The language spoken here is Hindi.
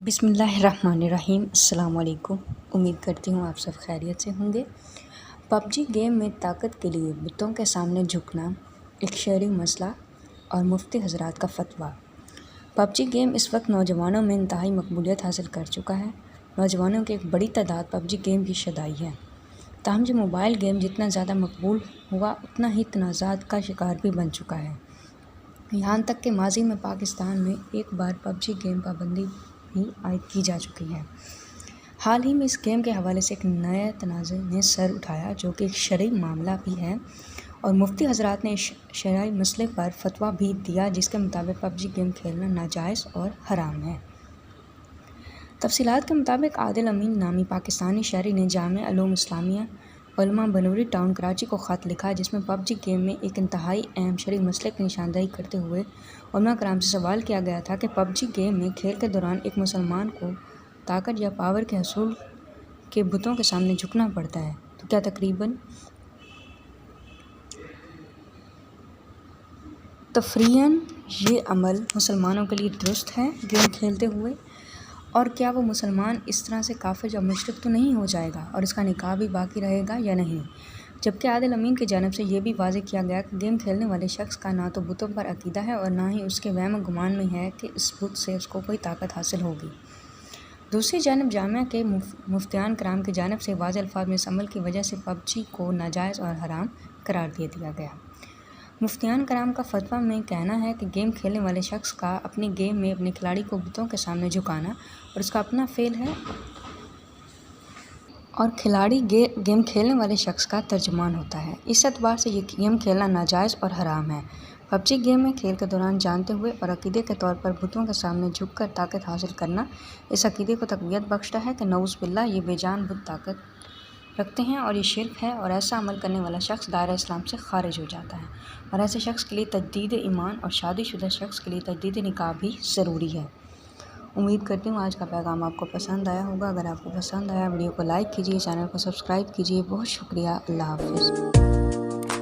बिस्मिल्लाहिर्रहमानिर्रहीम। अस्सलाम वालेकुम। उम्मीद करती हूँ आप सब खैरियत से होंगे। पबजी गेम में ताकत के लिए बुतों के सामने झुकना एक शरई मसला और मुफ्ती हज़रात का फतवा। पबजी गेम इस वक्त नौजवानों में इंतहाई मकबूलियत हासिल कर चुका है। नौजवानों की एक बड़ी तादाद पबजी गेम की शदाई है। ताहम जो मोबाइल गेम जितना ज़्यादा मकबूल हुआ उतना ही तनाज़ात का शिकार भी बन चुका है। यहाँ तक कि माजी में पाकिस्तान में एक बार पबजी गेम पाबंदी भी आयद की जा चुकी है। हाल ही में इस गेम के हवाले से एक नया तनाज़े ने सर उठाया जो कि एक शरई मामला भी है और मुफ्ती हज़रात ने इस शरई मसले पर फतवा भी दिया जिसके मुताबिक पबजी गेम खेलना नाजायज़ और हराम है। तफसीलात के मुताबिक आदिल अमीन नामी पाकिस्तानी शहरी ने जामिया उलूम इस्लामिया उलमा बनूरी टाउन कराची को ख़त लिखा जिसमें पबजी गेम में एक इंतहाई अहम शरई मसले की निशानदेही करते हुए उलमा कराम से सवाल किया गया था कि पबजी गेम में खेल के दौरान एक मुसलमान को ताकत या पावर के हसूल के बुतों के सामने झुकना पड़ता है तो क्या तकरीबन तफरीयन ये अमल मुसलमानों के लिए दुरुस्त है गेम खेलते हुए, और क्या वो मुसलमान इस तरह से काफिर या मुशरिक तो नहीं हो जाएगा और इसका निकाह भी बाकी रहेगा या नहीं। जबकि आदिल अमीन की जानिब से यह भी वाज़ेह किया गया कि गेम खेलने वाले शख्स का ना तो बुतों पर अकीदा है और ना ही उसके वहम गुमान में है कि इस बुत से उसको कोई ताकत हासिल होगी। दूसरी जानिब जामिया के मुफ्तियान कराम की जानिब से वाज़ेह अल्फाज में इस अमल की वजह से पबजी को नाजायज़ और हराम करार दे दिया गया। मुफ्तियान कराम का फतवा में कहना है कि गेम खेलने वाले शख्स का अपनी गेम में अपने खिलाड़ी को बुतों के सामने झुकाना और उसका अपना फेल है और खिलाड़ी गेम खेलने वाले शख्स का तर्जुमान होता है। इस एतबार से ये गेम खेलना नाजायज़ और हराम है। पबजी गेम में खेल के दौरान जानते हुए और अकीदे के तौर पर बुतों के सामने झुककर ताकत हासिल करना इस अकीदे को तक़वियत बख्शता है कि नऊज़ बिल्लाह ये बेजान बुत ताकत रखते हैं और ये शिर्क है और ऐसा अमल करने वाला शख्स दायरा इस्लाम से खारिज हो जाता है और ऐसे शख्स के लिए तजदीद ईमान और शादीशुदा शख्स के लिए तजदीद निकाह भी ज़रूरी है। उम्मीद करती हूँ आज का पैगाम आपको पसंद आया होगा। अगर आपको पसंद आया वीडियो को लाइक कीजिए, चैनल को सब्सक्राइब कीजिए। बहुत शुक्रिया। अल्लाह हाफ़िज़।